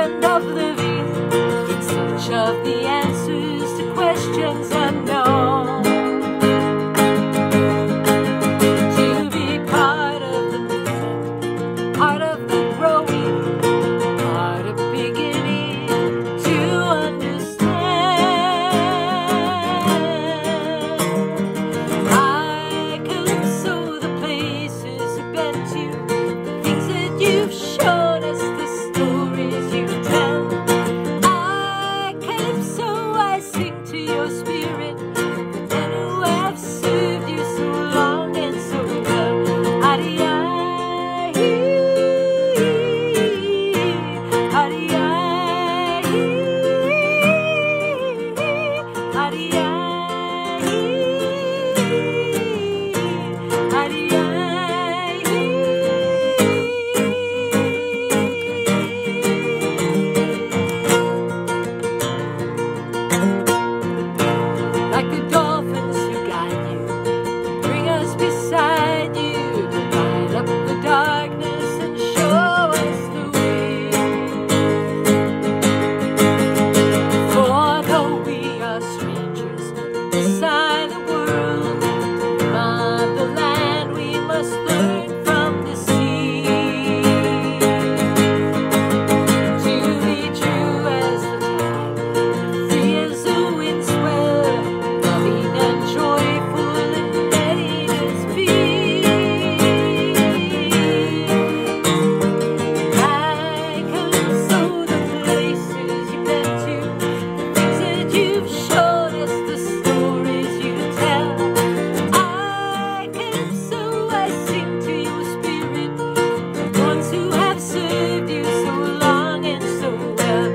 and of living, in search of the answers to questions unknown. To be part of the movement, part of the growing, part of beginning to understand. I calypso the places you've been to, the things that you've shown us, the stories you tell. I calypso, I sing to your spirit, the men who have served you so long and so well. Like the dolphins who guide you, bring us beside you, to light up the darkness and show us the way. For though we are strangers beside the world, on the land we must learn from the sea. To be true as the tide, free as the wind swell, loving and joyful and letting us be. I calypso the places you've been to, the things that you've shown us, the stories you tell. I calypso, I sing to your spirit, the ones who have served you so long and so well.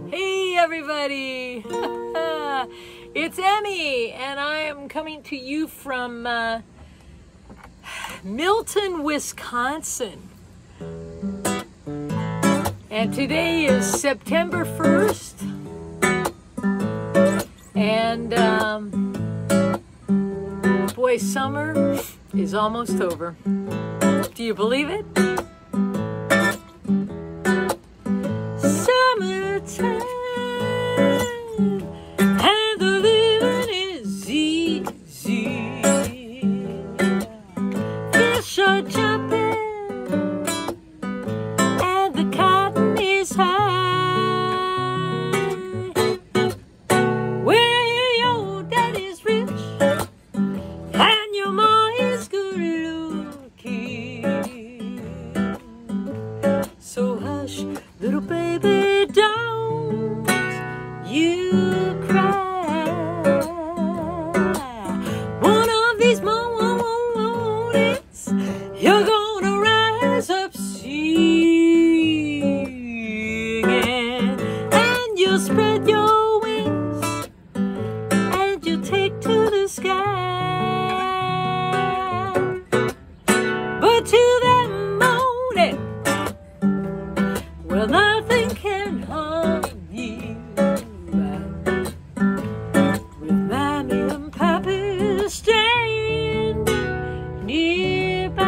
Hey everybody, it's Emmy, and I am coming to you from Milton, Wisconsin. And today is September 1st, and boy, summer is almost over. Do you believe it? Summertime, and the living is easy. Fish are jumping, and the cotton is high. Where your daddy's rich, and your ma is good looking. So hush, little baby, don't you cry. One of these mornings, you're gonna rise up singing, and you'll spread your wings, and you'll take to the sky. But to that morning, well, nothing can harm you. With Mommy and Papi staying nearby.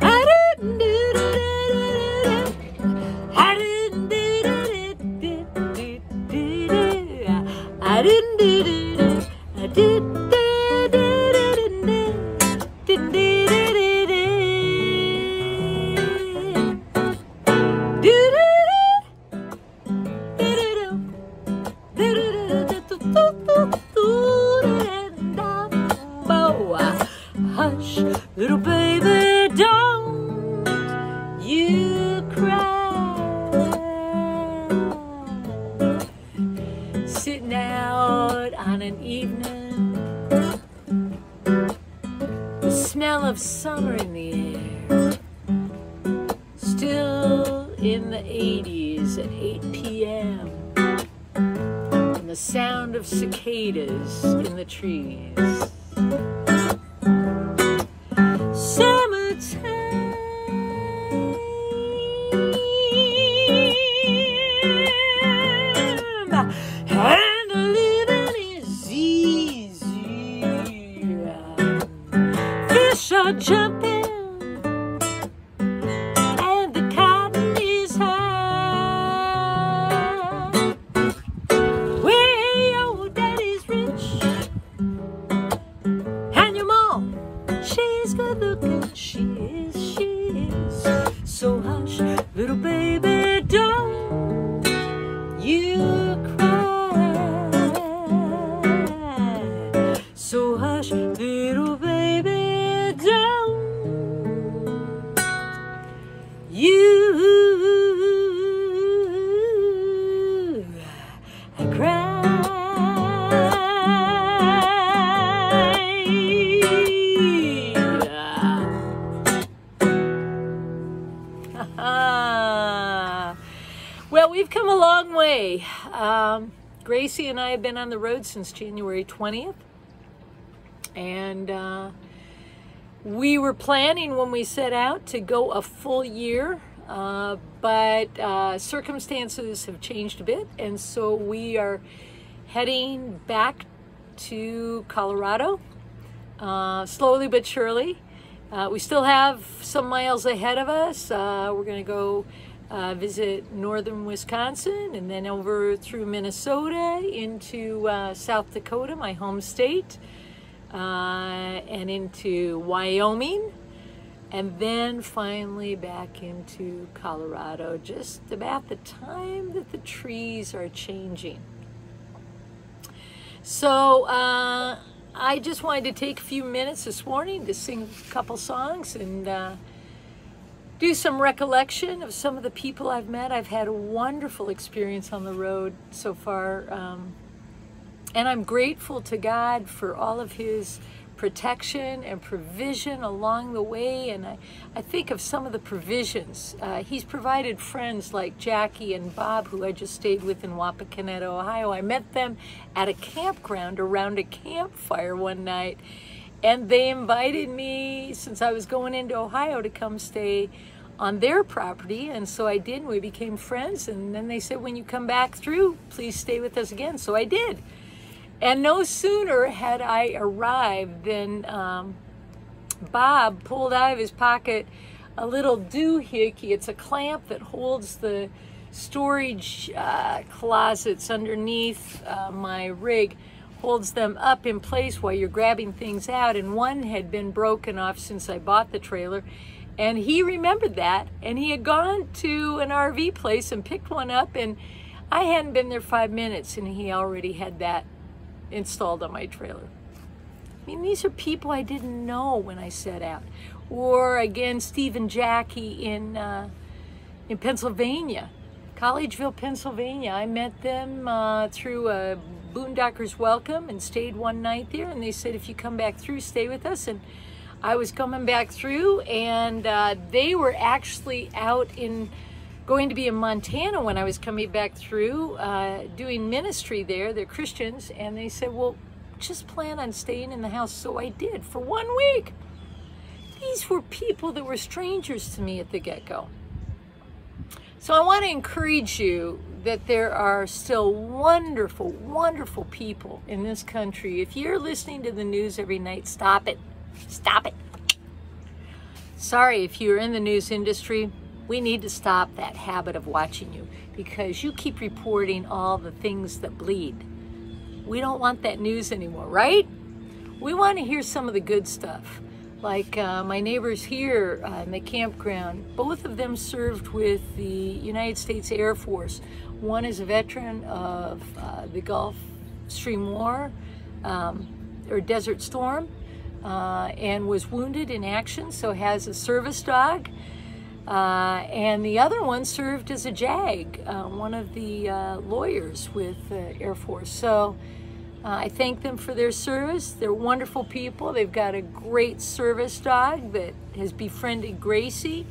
I didn't do it. I didn't do it. I didn't do it. I did. you cry, sitting out on an evening, the smell of summer in the air, still in the 80s at 8 p.m. and the sound of cicadas in the trees. Summertime, and living is easy. Fish are jumping, and the cotton is high. Where your daddy's rich, and your mom, she's good looking. She is. So hush, little baby, don't you cry. So hush, little baby, don't you cry. Well, we've come a long way. Gracie and I have been on the road since January 20th. And we were planning when we set out to go a full year, but circumstances have changed a bit. And so we are heading back to Colorado, slowly but surely. We still have some miles ahead of us. We're going to go visit northern Wisconsin and then over through Minnesota into South Dakota, my home state, and into Wyoming, and then finally back into Colorado, just about the time that the trees are changing. So I just wanted to take a few minutes this morning to sing a couple songs and do some recollection of some of the people I've met. I've had a wonderful experience on the road so far, and I'm grateful to God for all of his protection and provision along the way. And I think of some of the provisions. He's provided friends like Jackie and Bob, who I just stayed with in Wapakoneta, Ohio. I met them at a campground around a campfire one night, and they invited me, since I was going into Ohio, to come stay on their property. And so I did, and we became friends. And then they said, when you come back through, please stay with us again. So I did. And no sooner had I arrived than Bob pulled out of his pocket a little doohickey. It's a clamp that holds the storage closets underneath my rig, holds them up in place while you're grabbing things out. And one had been broken off since I bought the trailer. And he remembered that, and he had gone to an RV place and picked one up, and I hadn't been there 5 minutes, and he already had that installed on my trailer. I mean, these are people I didn't know when I set out. Or again, Steve and Jackie in Pennsylvania, Collegeville, Pennsylvania. I met them through a Boondocker's Welcome and stayed one night there, and they said, if you come back through, stay with us. And I was coming back through, and they were actually going to be in Montana when I was coming back through, doing ministry there. They're Christians, and they said, well, just plan on staying in the house. So I did for 1 week. These were people that were strangers to me at the get-go. So I want to encourage you that there are still wonderful, wonderful people in this country. If you're listening to the news every night, stop it. Stop it. Sorry, if you're in the news industry, we need to stop that habit of watching you, because you keep reporting all the things that bleed. We don't want that news anymore, right? We want to hear some of the good stuff. Like my neighbors here in the campground, both of them served with the United States Air Force. One is a veteran of the Gulf Stream War, or Desert Storm, and was wounded in action, so has a service dog. And the other one served as a JAG, one of the lawyers with Air Force. So I thank them for their service. They're wonderful people. They've got a great service dog that has befriended Gracie.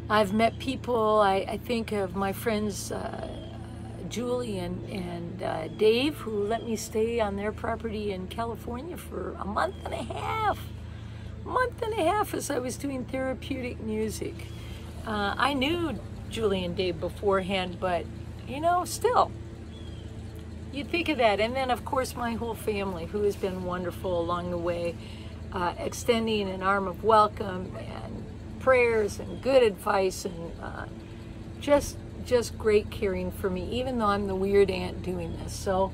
I've met people, I think of my friends Julie and Dave, who let me stay on their property in California for a month and a half as I was doing therapeutic music. I knew Julie and Dave beforehand, but you know, still, you think of that. And then of course my whole family, who has been wonderful along the way, extending an arm of welcome and prayers and good advice, and just great caring for me, even though I'm the weird aunt doing this. So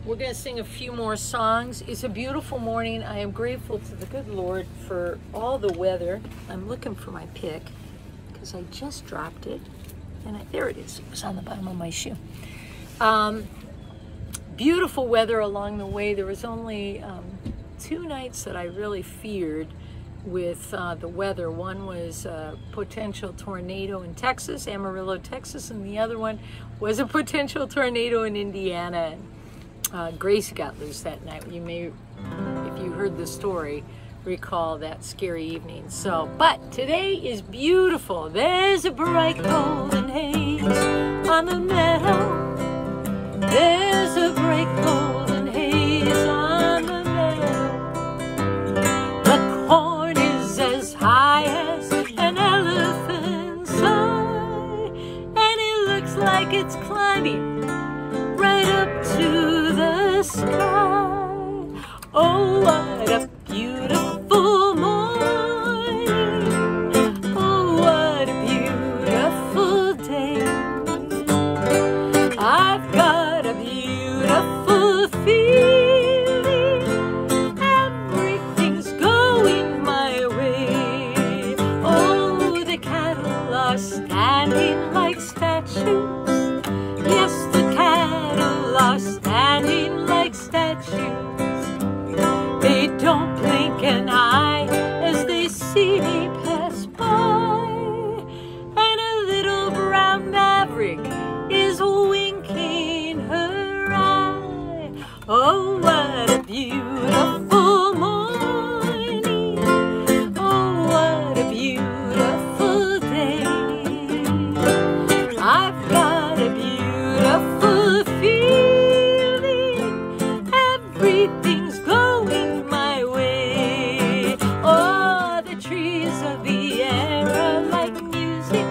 we're going to sing a few more songs. It's a beautiful morning. I am grateful to the good Lord for all the weather. I'm looking for my pick because I just dropped it, and there it is. It was on the bottom of my shoe. Beautiful weather along the way. There was only 2 nights that I really feared with the weather. One was a potential tornado in Texas, Amarillo, Texas, and the other one was a potential tornado in Indiana. Gracie got loose that night. You may, if you heard the story, recall that scary evening. So, but today is beautiful. There's a bright golden haze on the meadow. There's a bright golden haze on the meadow. The corn is as high as an elephant's eye, and it looks like it's climbing right up to the sky. Oh, what a beautiful morning. Oh, what a beautiful day. I've got a beautiful feeling. Everything's going my way. Oh, the cattle are standing like statues. Yes, the cattle are standing like statues. They don't blink an eye as they see me pass by. And a little brown maverick is winking her eye. Oh, what a beautiful morning. Oh, what a beautiful day. I've got a beautiful feeling. Everything's going my way. Oh, the trees of the air are like music.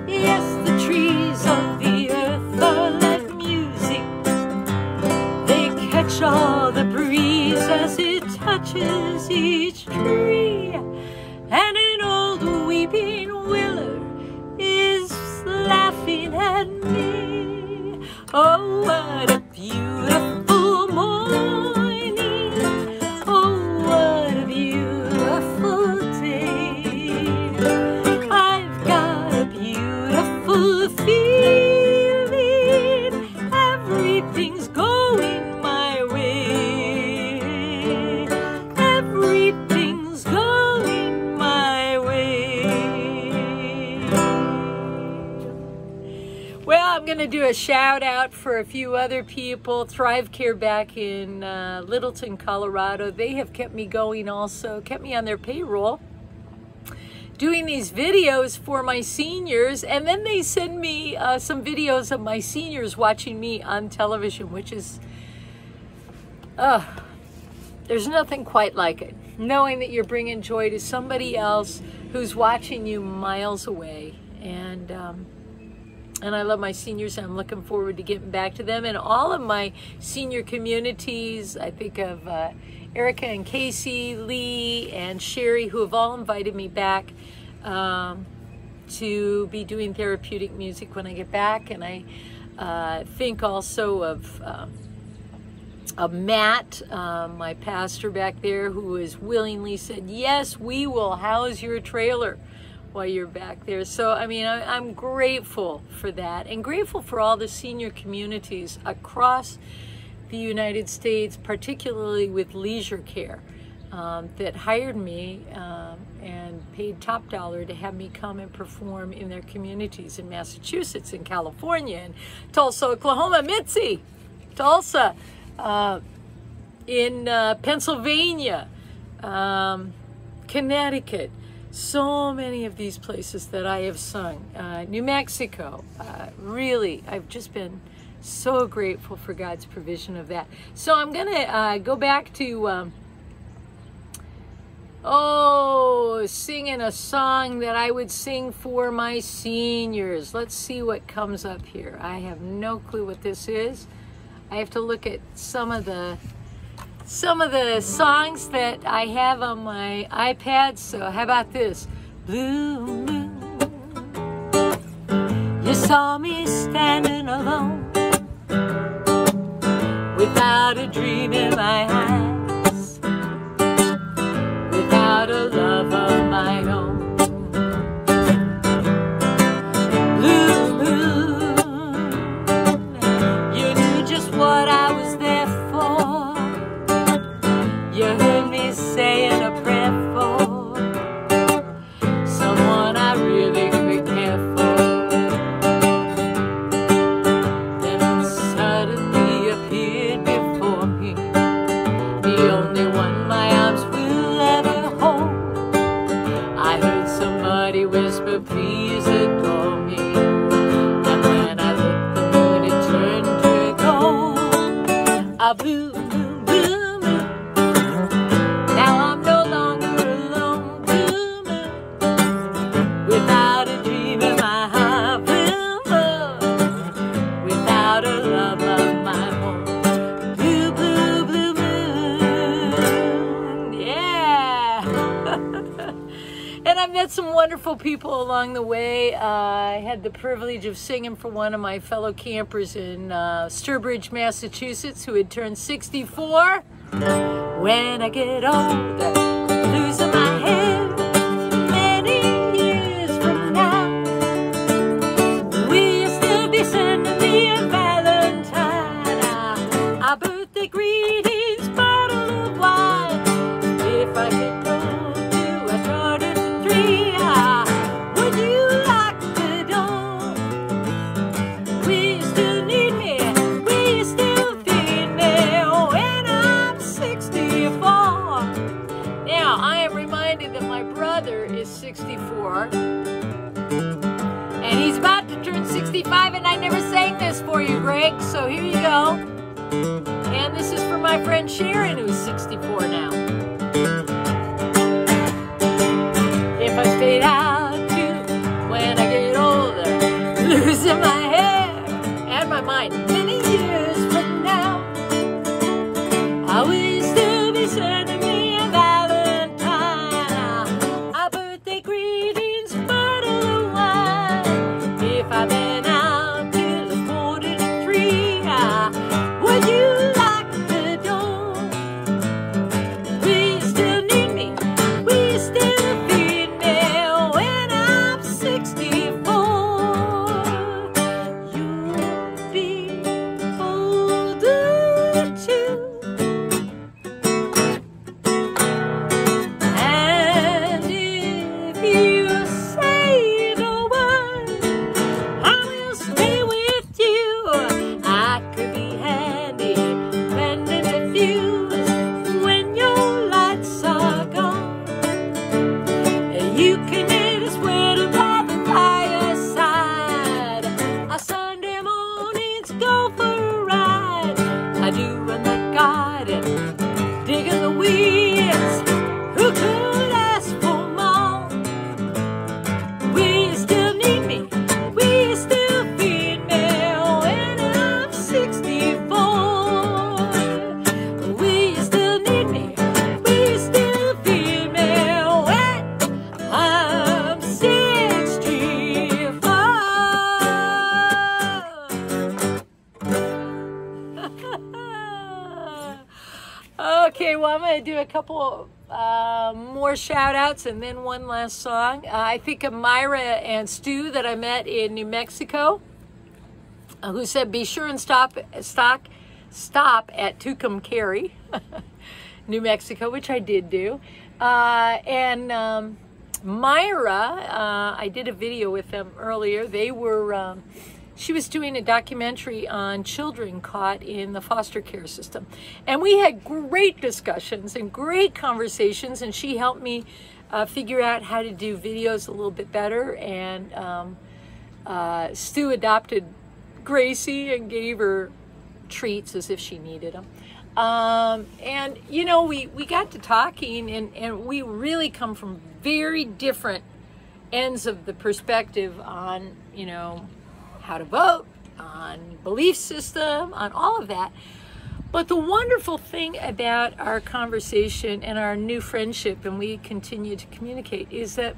Yes, the trees of the earth are like music. They catch all the breeze as it touches each tree. And an old weeping willow is laughing at me. Oh, what a beautiful morning. Oh, what a beautiful day. I've got a beautiful feeling. Everything's going my way. Everything's going my way. Well, I'm going to do a shout out for a few other people. Thrive Care back in Littleton, Colorado. They have kept me going also, kept me on their payroll, doing these videos for my seniors, and then they send me some videos of my seniors watching me on television, which is, there's nothing quite like it. Knowing that you're bringing joy to somebody else who's watching you miles away. And I love my seniors, and I'm looking forward to getting back to them. And all of my senior communities, I think of Erica and Casey, Lee, and Sherry, who have all invited me back to be doing therapeutic music when I get back. And I think also of Matt, my pastor back there, who has willingly said, yes, we will house your trailer while you're back there. So, I mean, I'm grateful for that, and grateful for all the senior communities across the United States, particularly with leisure care. that hired me and paid top dollar to have me come and perform in their communities in Massachusetts, in California, in Tulsa, Oklahoma, Mitzi, Tulsa, in Pennsylvania, Connecticut. So many of these places that I have sung. New Mexico. Really, I've just been so grateful for God's provision of that. So I'm going to go back to, singing a song that I would sing for my seniors. Let's see what comes up here. I have no clue what this is. I have to look at some of the songs that I have on my iPad. So how about this? Blue moon, you saw me standing alone, without a dream in my eyes, without a love of my own. Blue moon, you knew just what I was there for. You heard me saying a prayer for someone I really could care for. Then suddenly appeared before me, the only one my arms will ever hold. I heard somebody whisper, please adore me. And when I looked, the moon had turned to gold. A blue moon, blue moon. Now I'm no longer alone, blue moon, without a dream in my heart, blue moon, without a love of my own. Blue, blue, blue moon, yeah. And I met some wonderful people along the way. I had the privilege of singing for one of my fellow campers in Sturbridge, Massachusetts, who had turned 64. When I get older, losing my hair, many years from now, will you still be sending me a Valentine? Our birthday greetings, bottle of wine. If I could go to a garden tree, would you lock the door? Will you still need me? Will you still feed me when I'm 64? Now, I am reminded that my brother is 64, and he's about to turn 65, and I never sang this for you, Greg, so here you go. And this is for my friend Sharon, who's 64 now. If I stayed out too when I get older, losing my hair and my mind, many years from now, I will still be sending me a Valentine, a birthday greetings, bottle of wine. If I've been out till it's 43, would you lock the door? Will you still need me? Will you still feed me when I'm 64? You'll be older too. And if you say the word, I will stay with you. I could be handy, mending the fuse when your lights are gone. And you can knit a sweater by the fireside. On Sunday mornings, go for a ride. I do in the garden, digging the weeds. Who could ask for more? Will you still need me? Will you still feed me when I'm 64? Will you still need me? Will you still feed me when I'm 64? Okay, well, I'm going to do a couple more shout outs and then one last song. I think of Myra and Stu that I met in New Mexico, who said, be sure and stop at Tucumcari. New Mexico, which I did do. And Myra, I did a video with them earlier. They were, she was doing a documentary on children caught in the foster care system. And we had great discussions and great conversations, and she helped me figure out how to do videos a little bit better. And Stu adopted Gracie and gave her treats as if she needed them. And you know, we got to talking, and we really come from very different ends of the perspective on, you know, how to vote, on belief system, on all of that. But the wonderful thing about our conversation and our new friendship, and we continue to communicate, is that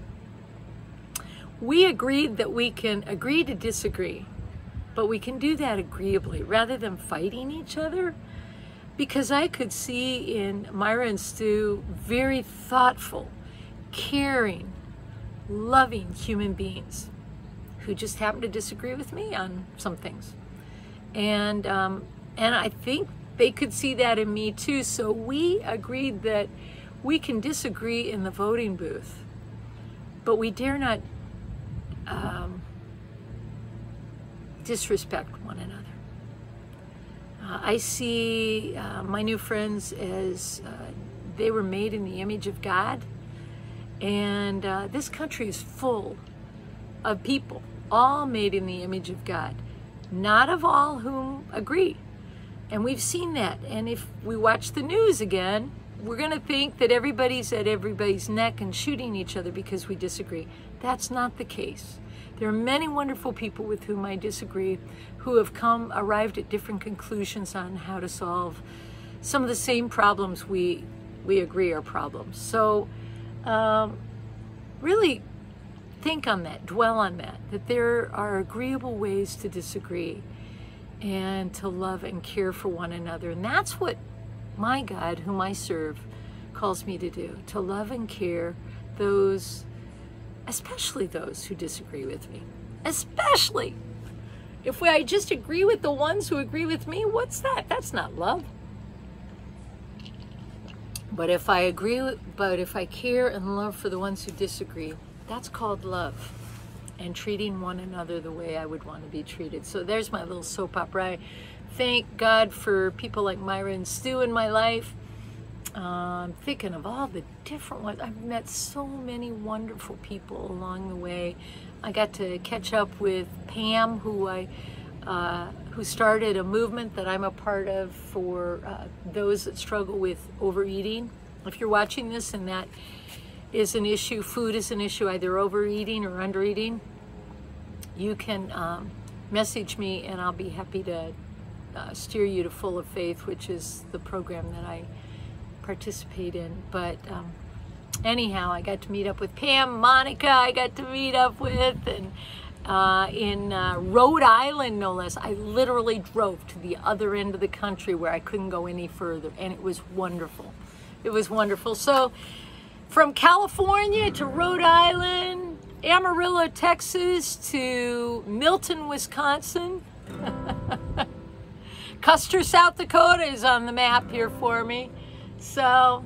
we agreed that we can agree to disagree, but we can do that agreeably rather than fighting each other. Because I could see in Myra and Stu very thoughtful, caring, loving human beings who just happen to disagree with me on some things. And I think they could see that in me too. So we agreed that we can disagree in the voting booth, but we dare not disrespect one another. I see my new friends as they were made in the image of God, and this country is full of people, all made in the image of God, not of all whom agree. And we've seen that. And if we watch the news again, we're going to think that everybody's at everybody's neck and shooting each other because we disagree. That's not the case. There are many wonderful people with whom I disagree who have arrived at different conclusions on how to solve some of the same problems we agree are problems. So really think on that, dwell on that there are agreeable ways to disagree and to love and care for one another. And that's what my God, whom I serve, calls me to do, to love and care those, especially those who disagree with me. Especially if I just agree with the ones who agree with me, what's that? That's not love. But if I care and love for the ones who disagree, that's called love, and treating one another the way I would want to be treated. So there's my little soap opera. I thank God for people like Myra and Stu in my life. I'm thinking of all the different ones. I've met so many wonderful people along the way. I got to catch up with Pam, who started a movement that I'm a part of for those that struggle with overeating. If you're watching this and that is an issue, food is an issue, either overeating or undereating, you can message me and I'll be happy to steer you to Full of Faith, which is the program that I participate in. But anyhow, I got to meet up with Pam, Monica I got to meet up with, and in Rhode Island, no less. I literally drove to the other end of the country where I couldn't go any further, and it was wonderful. It was wonderful. So from California to Rhode Island, Amarillo, Texas to Milton, Wisconsin. Custer, South Dakota is on the map here for me. So,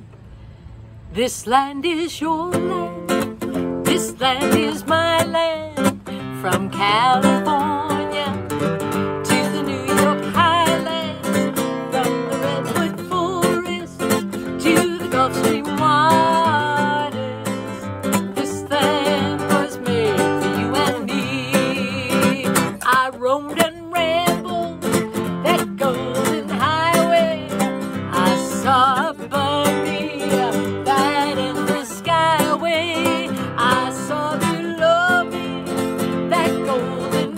this land is your land, this land is my land, from California to the New York Highlands, from the Redwood Forest to the Gulf Stream waters. This land was made for you and me. I roamed and rambled that golden highway. I saw above me that endless skyway. I saw below me that golden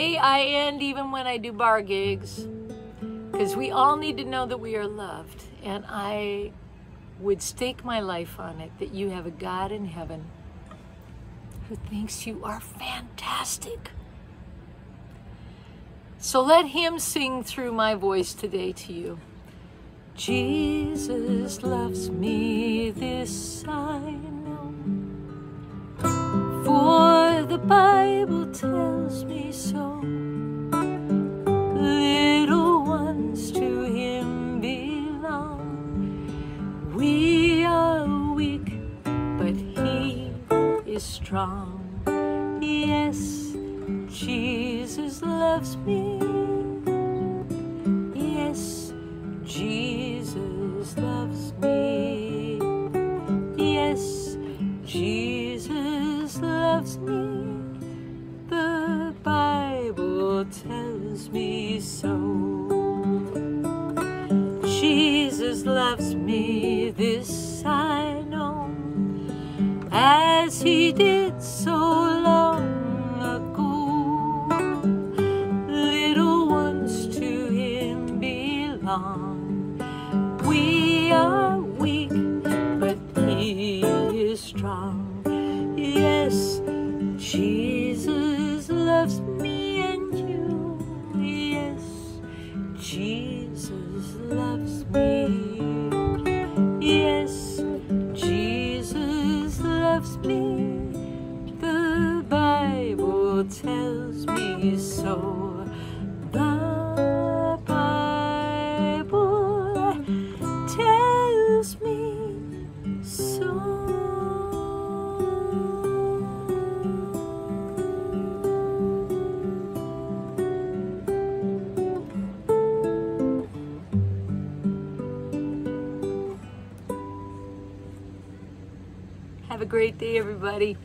way I end even when I do bar gigs, because we all need to know that we are loved. And I would stake my life on it, that you have a God in heaven who thinks you are fantastic. So let him sing through my voice today to you. Jesus loves me, this I know, for the Bible tells me so. Little ones to him belong. We are weak, but he is strong. Yes, Jesus loves me. Yes, Jesus loves me. Yes, Jesus loves me. The Bible tells me so. Jesus loves me, this I know, as he did so long ago. Little ones to him belong. We are weak, but he is strong. Yes, Jesus loves me and you. Yes, Jesus loves me. Yes, Jesus loves me. The Bible tells me so. The Bible tells me so. Have a great day, everybody.